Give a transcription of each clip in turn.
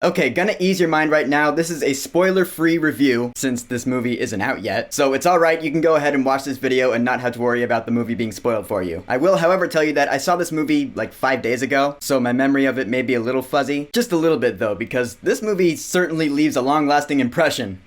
Okay, gonna ease your mind right now. This is a spoiler-free review since this movie isn't out yet. So it's alright, you can go ahead and watch this video and not have to worry about the movie being spoiled for you. I will, however, tell you that I saw this movie like 5 days ago, so my memory of it may be a little fuzzy. Just a little bit though, because this movie certainly leaves a long-lasting impression.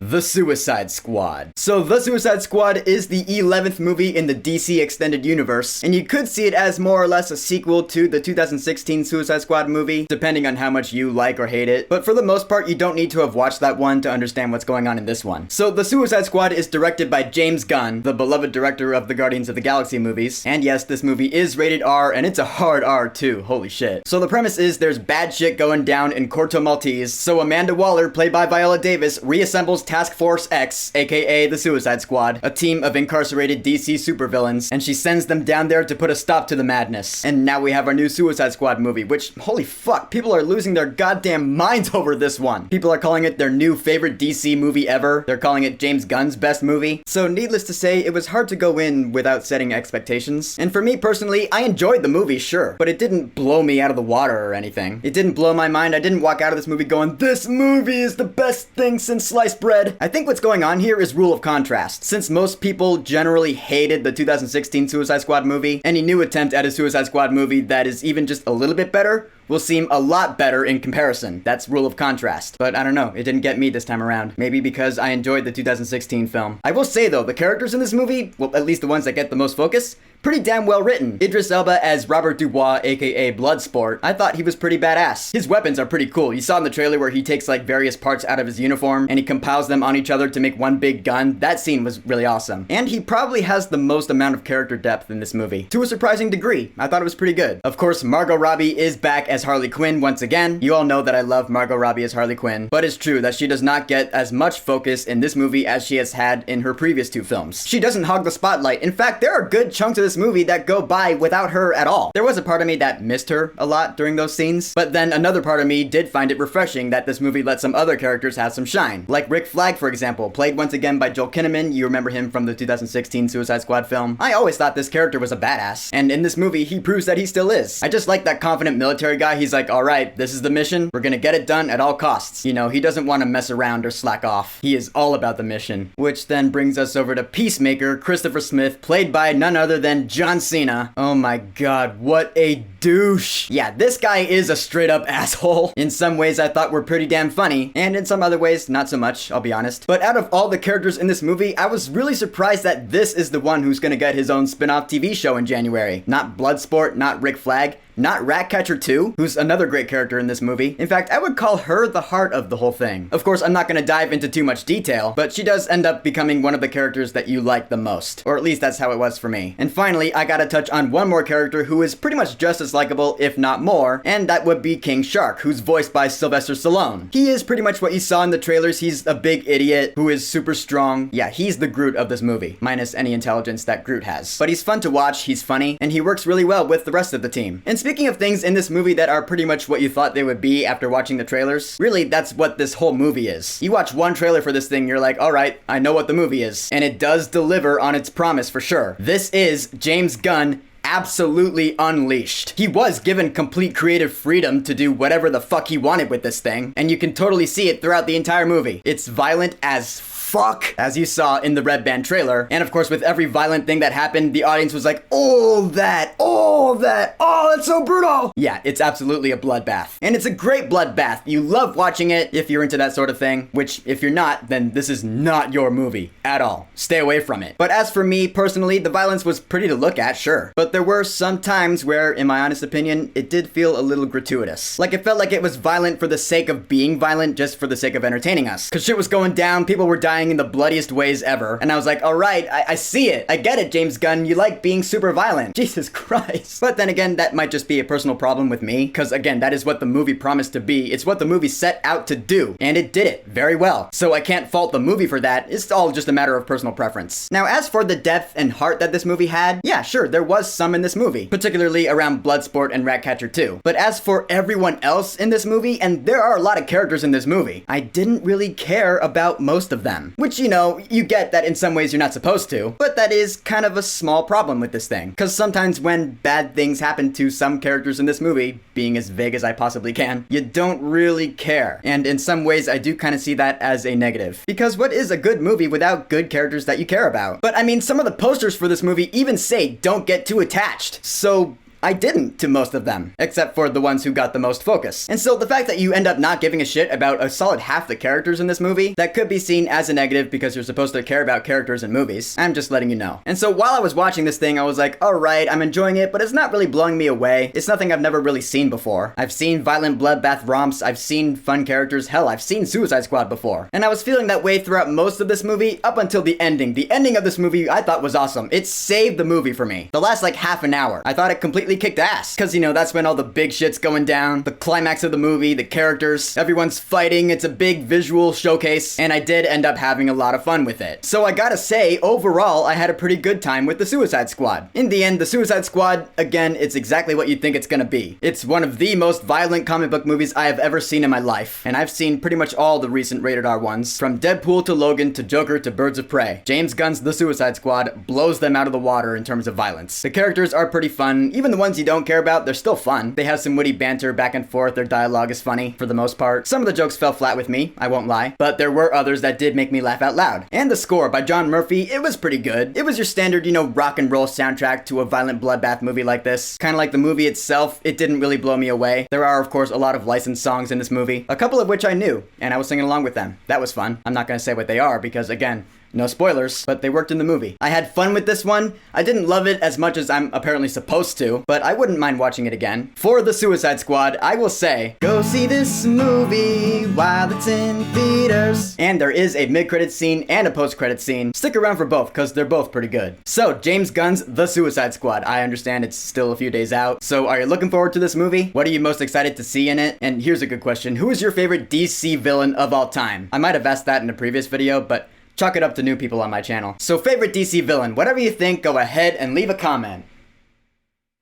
The Suicide Squad. So The Suicide Squad is the 11th movie in the DC Extended Universe, and you could see it as more or less a sequel to the 2016 Suicide Squad movie, depending on how much you like or hate it. But for the most part, you don't need to have watched that one to understand what's going on in this one. So The Suicide Squad is directed by James Gunn, the beloved director of the Guardians of the Galaxy movies. And yes, this movie is rated R, and it's a hard R too, holy shit. So the premise is there's bad shit going down in Corto Maltese, so Amanda Waller, played by Viola Davis, reassembles Task Force X, aka the Suicide Squad, a team of incarcerated DC supervillains, and she sends them down there to put a stop to the madness. And now we have our new Suicide Squad movie, which, holy fuck, people are losing their goddamn minds over this one. People are calling it their new favorite DC movie ever. They're calling it James Gunn's best movie. So needless to say, it was hard to go in without setting expectations. And for me personally, I enjoyed the movie, sure, but it didn't blow me out of the water or anything. It didn't blow my mind. I didn't walk out of this movie going, this movie is the best thing since sliced bread. I think what's going on here is rule of contrast. Since most people generally hated the 2016 Suicide Squad movie, any new attempt at a Suicide Squad movie that is even just a little bit better will seem a lot better in comparison. That's rule of contrast. But I don't know, it didn't get me this time around. Maybe because I enjoyed the 2016 film. I will say though, the characters in this movie, well, at least the ones that get the most focus, pretty damn well written. Idris Elba as Robert Dubois, aka Bloodsport, I thought he was pretty badass. His weapons are pretty cool. You saw in the trailer where he takes like various parts out of his uniform and he compiles them on each other to make one big gun. That scene was really awesome. And he probably has the most amount of character depth in this movie, to a surprising degree. I thought it was pretty good. Of course, Margot Robbie is back as Harley Quinn once again. You all know that I love Margot Robbie as Harley Quinn, but it's true that she does not get as much focus in this movie as she has had in her previous two films. She doesn't hog the spotlight. In fact, there are good chunks of this movie that go by without her at all. There was a part of me that missed her a lot during those scenes, but then another part of me did find it refreshing that this movie let some other characters have some shine. Like Rick Flag, for example, played once again by Joel Kinnaman. You remember him from the 2016 Suicide Squad film. I always thought this character was a badass, and in this movie, he proves that he still is. I just like that confident military guy. He's like, alright, this is the mission. We're gonna get it done at all costs. You know, he doesn't want to mess around or slack off. He is all about the mission. Which then brings us over to Peacemaker, Christopher Smith, played by none other than John Cena. Oh my god, what a douche. Yeah, this guy is a straight up asshole. In some ways I thought were pretty damn funny, and in some other ways not so much, I'll be honest. But out of all the characters in this movie, I was really surprised that this is the one who's gonna get his own spin-off TV show in January. Not Bloodsport, not Rick Flag, not Ratcatcher 2, who's another great character in this movie. In fact, I would call her the heart of the whole thing. Of course, I'm not gonna dive into too much detail, but she does end up becoming one of the characters that you like the most. Or at least that's how it was for me. And finally, I gotta touch on one more character who is pretty much just as likable, if not more, and that would be King Shark, who's voiced by Sylvester Stallone. He is pretty much what you saw in the trailers. He's a big idiot who is super strong. Yeah, he's the Groot of this movie, minus any intelligence that Groot has. But he's fun to watch, he's funny, and he works really well with the rest of the team. And speaking of things in this movie that are pretty much what you thought they would be after watching the trailers, really, that's what this whole movie is. You watch one trailer for this thing, you're like, alright, I know what the movie is. And it does deliver on its promise for sure. This is James Gunn absolutely unleashed. He was given complete creative freedom to do whatever the fuck he wanted with this thing, and you can totally see it throughout the entire movie. It's violent as fuck, as you saw in the Red Band trailer. And of course, with every violent thing that happened, the audience was like, oh, that's so brutal. Yeah, it's absolutely a bloodbath. And it's a great bloodbath. You love watching it if you're into that sort of thing, which if you're not, then this is not your movie at all. Stay away from it. But as for me personally, the violence was pretty to look at, sure. But there were some times where, in my honest opinion, it did feel a little gratuitous. Like it felt like it was violent for the sake of being violent, just for the sake of entertaining us. Cause shit was going down, people were dying in the bloodiest ways ever. And I was like, alright, I see it. I get it, James Gunn. You like being super violent. Jesus Christ. But then again, that might just be a personal problem with me. Cause again, that is what the movie promised to be. It's what the movie set out to do. And it did it very well. So I can't fault the movie for that. It's all just a matter of personal preference. Now, as for the depth and heart that this movie had, yeah, sure, there was some in this movie. Particularly around Bloodsport and Ratcatcher 2. But as for everyone else in this movie, and there are a lot of characters in this movie, I didn't really care about most of them. them. Which, you know, you get that in some ways you're not supposed to, but that is kind of a small problem with this thing. Because sometimes when bad things happen to some characters in this movie, being as vague as I possibly can, you don't really care. And in some ways, I do kind of see that as a negative. Because what is a good movie without good characters that you care about? But I mean, some of the posters for this movie even say, don't get too attached. So I didn't to most of them, except for the ones who got the most focus. And so the fact that you end up not giving a shit about a solid half the characters in this movie, that could be seen as a negative because you're supposed to care about characters in movies. I'm just letting you know. And so while I was watching this thing, I was like, alright, I'm enjoying it, but it's not really blowing me away. It's nothing I've never really seen before. I've seen violent bloodbath romps, I've seen fun characters, hell, I've seen Suicide Squad before. And I was feeling that way throughout most of this movie, up until the ending. The ending of this movie I thought was awesome. It saved the movie for me. The last like half an hour, I thought it completely kicked ass. Because, you know, that's when all the big shit's going down. The climax of the movie, the characters, everyone's fighting. It's a big visual showcase. And I did end up having a lot of fun with it. So I gotta say, overall, I had a pretty good time with the Suicide Squad. In the end, the Suicide Squad, again, it's exactly what you'd think it's gonna be. It's one of the most violent comic book movies I have ever seen in my life. And I've seen pretty much all the recent rated R ones. From Deadpool to Logan to Joker to Birds of Prey. James Gunn's The Suicide Squad blows them out of the water in terms of violence. The characters are pretty fun. Even the ones you don't care about, they're still fun. They have some witty banter back and forth. Their dialogue is funny, for the most part. Some of the jokes fell flat with me, I won't lie. But there were others that did make me laugh out loud. And the score by John Murphy, it was pretty good. It was your standard, you know, rock and roll soundtrack to a violent bloodbath movie like this. Kind of like the movie itself, it didn't really blow me away. There are, of course, a lot of licensed songs in this movie. A couple of which I knew, and I was singing along with them. That was fun. I'm not gonna say what they are, because again, no spoilers, but they worked in the movie. I had fun with this one. I didn't love it as much as I'm apparently supposed to, but I wouldn't mind watching it again. For The Suicide Squad, I will say, go see this movie while it's in theaters. And there is a mid-credits scene and a post-credits scene. Stick around for both, because they're both pretty good. So, James Gunn's The Suicide Squad. I understand it's still a few days out. So, are you looking forward to this movie? What are you most excited to see in it? And here's a good question. Who is your favorite DC villain of all time? I might have asked that in a previous video, but chalk it up to new people on my channel. So favorite DC villain, whatever you think, go ahead and leave a comment.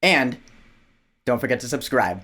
And don't forget to subscribe.